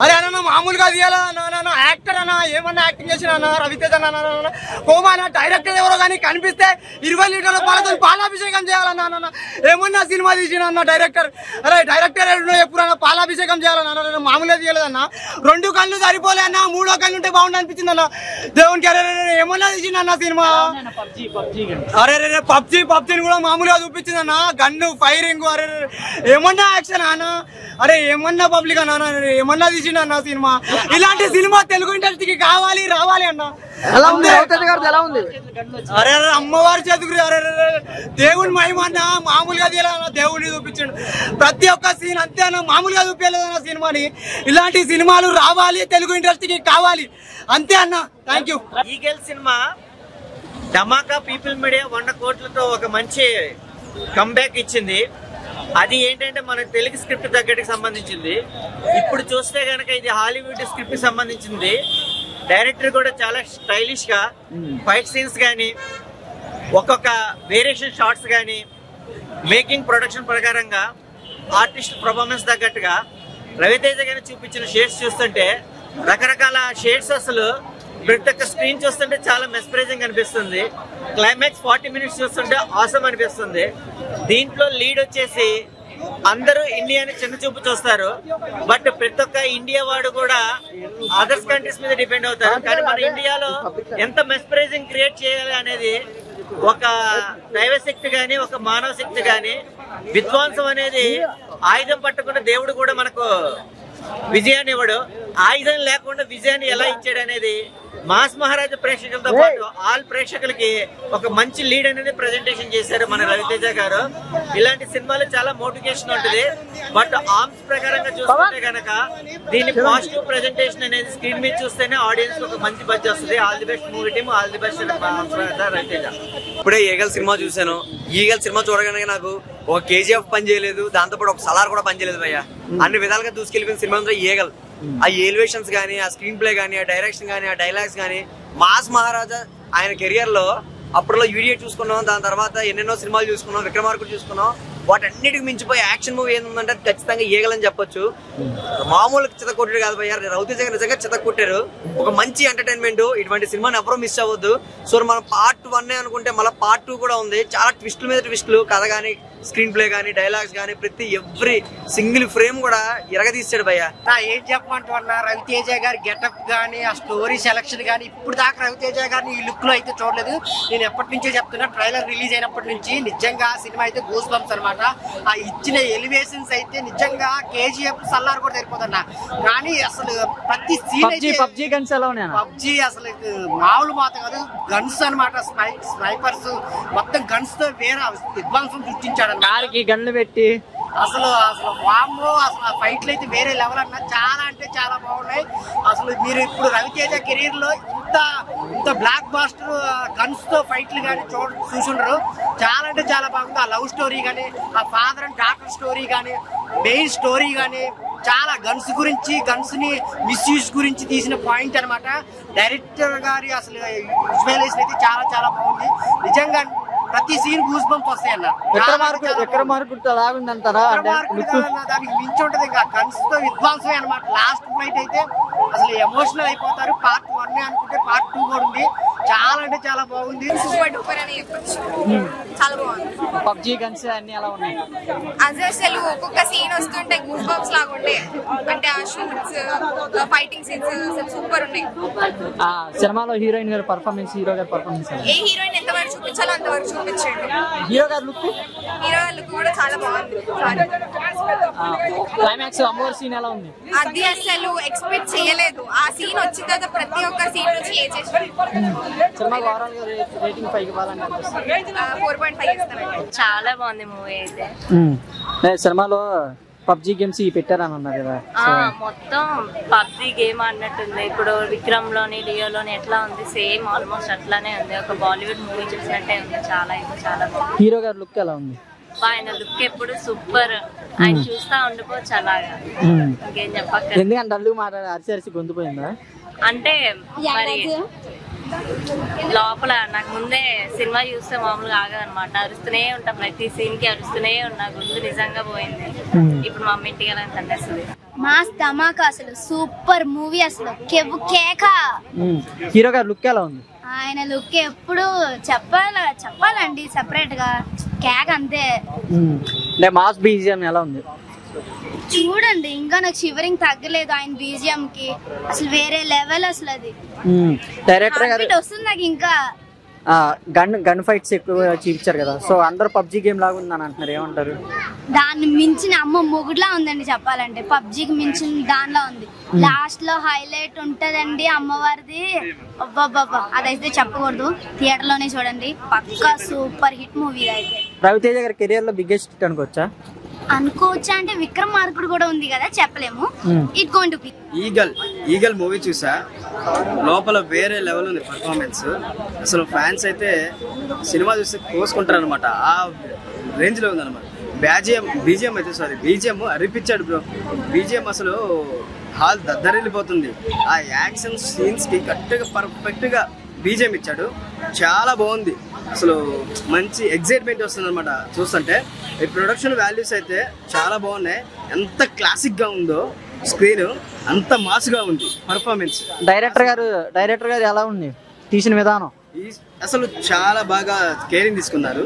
అరే అన్న మామూలుగా తీయాలా అన్న యాక్టర్ అన్న ఏమన్నా యాక్టింగ్ చేసిన అన్న రవితేజ అన్న కోమా అన్న డైరెక్టర్ ఎవరో కానీ కనిపిస్తే 20 లీటర్ల పాలతో పాలాభిషేకం చేయాలన్న ఏమన్నా సినిమా తీసిన అన్న డైరెక్టర్. అరే డైరెక్టర్ ఎప్పుడన్నా పాలాభిషేకం చేయాలన్న మామూలుగా తీయలేదన్న. 2 కళ్ళు సరిపోలే అన్న, 3వ కళ్ళు ఉంటే బాగుంది అనిపించింది అన్న దేవునికి. అరే ఏమన్నా తీసిన అన్న సినిమా. అరే రే పబ్జీని కూడా మామూలుగా చూపించింది అన్న. గన్ను ఫైరింగ్ అరే ఏమన్నా యాక్షన్ అన్న. అరే ఏమన్నా పబ్లిక్ అన్న ఏమన్నా తీసిన అన్న సినిమా. ఇలాంటి సినిమా తెలుగు ఇండస్ట్రీకి కావాలి రావాలి అన్న. ఎలా ఉంది ఎలా ఉంది? అరే అమ్మవారి చేతుకు అరే దేవుని మహిమ అన్న మామూలుగా తీయాలన్న. దేవుడిని చూపించండు ప్రతి ఒక్క సీన్ అంతే అన్న, మామూలుగా చూపించలేదన్న సినిమాని. ఇలాంటి సినిమాలు రావాలి తెలుగు ఇండస్ట్రీకి కావాలి అంతే అన్న. Thank you. Eagle cinema Dhamaka people media 100 కోట్లతో ఒక మంచి కంబ్యాక్ ఇచ్చింది. అది ఏంటంటే మన తెలుగు స్క్రిప్ట్ తగ్గట్టుకు సంబంధించింది. ఇప్పుడు చూస్తే కనుక ఇది హాలీవుడ్ స్క్రిప్ట్ సంబంధించింది. డైరెక్టర్ కూడా చాలా స్టైలిష్ గా ఫైట్ సీన్స్ కానీ ఒక్కొక్క వేరియేషన్ షాట్స్ కానీ మేకింగ్ ప్రొడక్షన్ ప్రకారంగా ఆర్టిస్ట్ పర్ఫార్మెన్స్ తగ్గట్టుగా రవితేజ గారిని చూపించిన షేడ్స్ చూస్తుంటే రకరకాల షేడ్స్ అసలు ప్రతి ఒక్క స్క్రీన్ చూస్తుంటే చాలా మెస్పరైజింగ్ అనిపిస్తుంది. క్లైమాక్స్ 40 మినిట్స్ చూస్తుంటే ఆసమ్ అనిపిస్తుంది. దీంట్లో లీడ్ వచ్చేసి అందరూ ఇండియాని చిన్న చూపు చూస్తారు, బట్ ప్రతి ఒక్క ఇండియా వాడు కూడా అదర్స్ కంట్రీస్ మీద డిపెండ్ అవుతారు. కానీ మన ఇండియాలో ఎంత మెస్పరైజింగ్ క్రియేట్ చేయాలి అనేది ఒక దైవశక్తి గాని ఒక మానవ శక్తి గాని విధ్వంసం అనేది ఆయుధం పట్టకుండా దేవుడు కూడా మనకు విజయాన్ని ఇవ్వడు. ఆయుధం లేకుండా విజయాన్ని ఎలా ఇచ్చాడు అనేది మాస్ మహారాజా ప్రేక్షకులతో పాటు ఆల్ ప్రేక్షకులకి ఒక మంచి లీడ్ అనేది ప్రెజెంటేషన్ చేశారు మన రవితేజ గారు. ఇలాంటి సినిమాలు చాలా మోటివేషన్ ఉంటుంది, బట్ ఆర్మ్స్ ప్రకారంగా చూస్తుంటే కనుక దీని పాజిటివ్ ప్రెజెంటేషన్ అనేది స్క్రీన్ మీద చూస్తేనే ఆడియన్స్ ఒక మంచి బజ్ వస్తుంది. All the best movie team, all the best Raviteja. ఇప్పుడే ఈగల్ సినిమా చూసాను. ఈగల్ సినిమా చూడగానే నాకు ఒక KGF పని చేయలేదు, దాంతోపాటు ఒక సలార్ కూడా పని చేయలేదు భయ్య. అన్ని విధాలుగా దూసుకెళ్ళిపోయిన సినిమా ఈగల్. ఆ ఎలివేషన్స్ గానీ, ఆ స్క్రీన్ ప్లే గానీ, ఆ డైరెక్షన్ గానీ, ఆ డైలాగ్స్ గానీ, మాస్ మహారాజా ఆయన కెరియర్ లో అప్పట్లో యూడియట్ చూసుకున్నాం, దాని తర్వాత ఎన్నెన్నో సినిమాలు చూసుకున్నాం, విక్రమార్కుడు చూసుకున్నాం. వాటన్నిటికి మించిపోయి యాక్షన్ మూవీ ఏంటంటే ఖచ్చితంగా ఈగలని చెప్పొచ్చు. మామూలు చిత కొట్టారు కాదు భయ్య, రవితేజ గారు నిజంగా చిత కొట్టారు. ఒక మంచి ఎంటర్టైన్మెంట్. ఇటువంటి సినిమాని ఎవరో మిస్ అవ్వద్దు. సో మనం పార్ట్ 1 అనుకుంటే మళ్ళీ పార్ట్ 2 కూడా ఉంది. చాలా ట్విస్టుల మీద ట్విస్టులు, కథ గానీ, స్క్రీన్ ప్లే గానీ, డైలాగ్స్ గానీ, ప్రతి ఎవ్రీ సింగిల్ ఫ్రేమ్ కూడా ఇరగదీస్తాడు భయ్య. ఏం చెప్పమంటున్నా, రవితేజ గారి గెటప్ గానీ, ఆ స్టోరీ సెలక్షన్ గానీ, ఇప్పుడు దాకా రవితేజ గారిని ఈ లుక్ లో అయితే చూడలేదు. నేను ఎప్పటి నుంచో చెప్తున్నా, ట్రైలర్ రిలీజ్ అయినప్పటి నుంచి నిజంగా సినిమా అయితే గూస్ బంప్స్ అనమాట. ఆ ఇచ్చిన ఎలివేషన్స్ అయితే నిజంగా KGF సల్లార్ కూడా సరిపోతున్నా. కానీ అసలు ప్రతి సీన్ అయితే పబ్జీ అసలు మామూలు మాత్రం కాదు, గన్స్ అనమాట. స్నైపర్స్ మొత్తం గన్స్ తో వేరే విధ్వంసం సృష్టించాడు. కారుకి గన్లు పెట్టి అసలు వామ్మో, అసలు ఆ ఫైట్లు అయితే వేరే లెవెల్ అన్న. చాలా అంటే చాలా బాగున్నాయి. అసలు మీరు ఇప్పుడు రవితేజ కెరీర్ లో ఇంత బ్లాక్ బాస్టర్ గన్స్ తో ఫైట్లు కానీ చూసుండ్రు. చాలా అంటే చాలా బాగుంది. ఆ లవ్ స్టోరీ కానీ, ఆ ఫాదర్ అండ్ డాటర్ స్టోరీ కానీ, మెయిన్ స్టోరీ కానీ, చాలా గన్స్ గురించి, గన్స్ ని మిస్యూజ్ గురించి తీసిన పాయింట్ అనమాట. డైరెక్టర్ గారి అసలు విజువలైజేషన్ అయితే చాలా చాలా బాగుంది. నిజంగా ప్రతి సీన్ గూస్ బంప్స్ వస్తాయి అన్న. దానికి మించి ఉంటది ఇంకా. గన్స్ తో విధ్వంసమే అనమాట. లాస్ట్ ఫ్లైట్ అయితే అసలు ఎమోషనల్ అయిపోతారు. పార్ట్ 1 అనుకుంటే పార్ట్ 2 కూడా ఉంది. చాలా అంటే చాలా బాగుంది. సూపర్ డూపర్ అని చెప్పొచ్చు. చాలా బాగుంది. పబ్జీ గన్స్ అన్ని అలా ఉన్నాయి. అసలు ఒక్కొక్క సీన్ వస్తుంటే గూస్ బంప్స్ లాగా ఉండే. అంటే ఆ షూట్స్, ఫైటింగ్ సీన్స్ అసలు సూపర్ ఉన్నాయి. ఆ సినిమాలో హీరోయిన్ గారి పర్ఫార్మెన్స్, హీరో గారి పర్ఫార్మెన్స్, ఏ హీరోయిన్ ఎంతవరకు చూపించాలో అంతవరకు చూపించండి. హీరో గారి లుక్ కూడా చాలా బాగుంది. క్లైమాక్స్ అమ్మవారి సీన్ ఎలా ఉంది? అది అసలు ఎక్స్పెక్ట్ చేయలేదు. ఆ సీన్ వచ్చిన తర్వాత ప్రతి ఒక్క సీన్ నుంచి ఏ చేసి సినిమా ఓవరాల్ గా రేటింగ్ 5 ఇవ్వాలని అనిపిస్తుంది. 4.5 ఇస్తానండి. చాలా బాగుంది మూవీ అయితే. సినిమాలో పబ్జీ గేమ్స్ పెట్టారని అన్నారు కదా, మొత్తం పబ్జీ గేమ్ అన్నట్టుంది. ఇప్పుడు విక్రమ్ లోని, లియోలోని ఎట్లా ఉంది, సేమ్ ఆల్మోస్ట్ అట్లానే ఉంది. ఒక బాలీవుడ్ మూవీ చూసినట్టే ఉంది. చాలా బాగుంది. హీరో గారి లుక్ ఎలా ఉంది? ఆయన లుక్ ఎప్పుడు సూపర్. ఆయన చూస్తా ఉండిపోవచ్చు అలాగా. ఇంకేం చెప్పక్క. ఎందుకంటే అల్లు మాట అరిసి అరిసి గొంతుపోయిందా? అంటే మరి లోపల నాకు ముందే సినిమా చూస్తే మామూలుగా ఆగదనమాట. అరుస్తూనే ఉంటా, ప్రతి సీన్ కి అరుస్తూనే ఉన్నా, గుండు నిజంగా పోయింది. ఇప్పుడు మా అమ్మ ఇంటికి వెళ్ళని తండేస్తుంది. మాస్ ధమాకా అసలు సూపర్ మూవీ, అసలు కెవ్వు కేక. హీరో గారి లుక్ ఎలా ఉంది? ఆయన లుక్ ఎప్పుడు చెప్పాలండి సెపరేట్ గా, కేక అంతే. అంటే మాస్ బీజిఎం ఎలా ఉంది? చూడండి, ఇంకా నాకు షివరింగ్ తగ్గలేదు ఆయన బీజిఎం కి, అసలు వేరే లెవెల్ అసలు. అది డైరెక్టర్ గారు వస్తుంది నాకు. ఇంకా గన్ ఫైట్స్ ఎక్కువ చూపించారు కదా, సో అందరూ పబ్జీ గేమ్ లాగా ఉందని అంటున్నారు, ఏమంటారు? దాన్ని మించిన అమ్మ మొగుడులా ఉందండి చెప్పాలంటే, పబ్జీకి మించిన దానిలో ఉంది. లాస్ట్ లో హైలైట్ ఉంటదండి అమ్మవారిది, అబ్బాబ్బా అదైతే చెప్పకూడదు, థియేటర్ లోనే చూడండి, పక్కా సూపర్ హిట్ మూవీ అయితే. రవితేజ గారి కెరియర్ లో బిగ్గెస్ట్ హిట్ అనుకోవచ్చా? అనుకోవచ్చా అంటే విక్రమార్కుడు కూడా ఉంది కదా, చెప్పలేము. It going to be. Eagle movie చూసా, లోపల వేరే లెవెల్ ఉంది పర్ఫార్మెన్స్. అసలు ఫ్యాన్స్ అయితే సినిమా చూస్తే కోసుకుంటారు అనమాట, ఆ రేంజ్ లో ఉంది అనమాట. బీజిఎం అయితే బీజిఎం అరిపించాడు బ్రో. బీజిఎం అసలు హాల్ దద్దరిల్లిపోతుంది. ఆ యాక్షన్ సీన్స్ కి కరెక్ట్గా పర్ఫెక్ట్ గా బీజిఎం ఇచ్చాడు, చాలా బాగుంది. అసలు మంచి ఎగ్జైట్మెంట్ వస్తుంది అనమాట చూస్తుంటే. ఈ ప్రొడక్షన్ వాల్యూస్ అయితే చాలా బాగున్నాయి. ఎంత క్లాసిక్ గా ఉందో స్క్రీన్, అంత మాస్ గా ఉంది పర్ఫార్మెన్స్. డైరెక్టర్ గారు ఎలా ఉంది తీసిన విధానం? అసలు చాలా బాగా కేరింగ్ తీసుకున్నారు.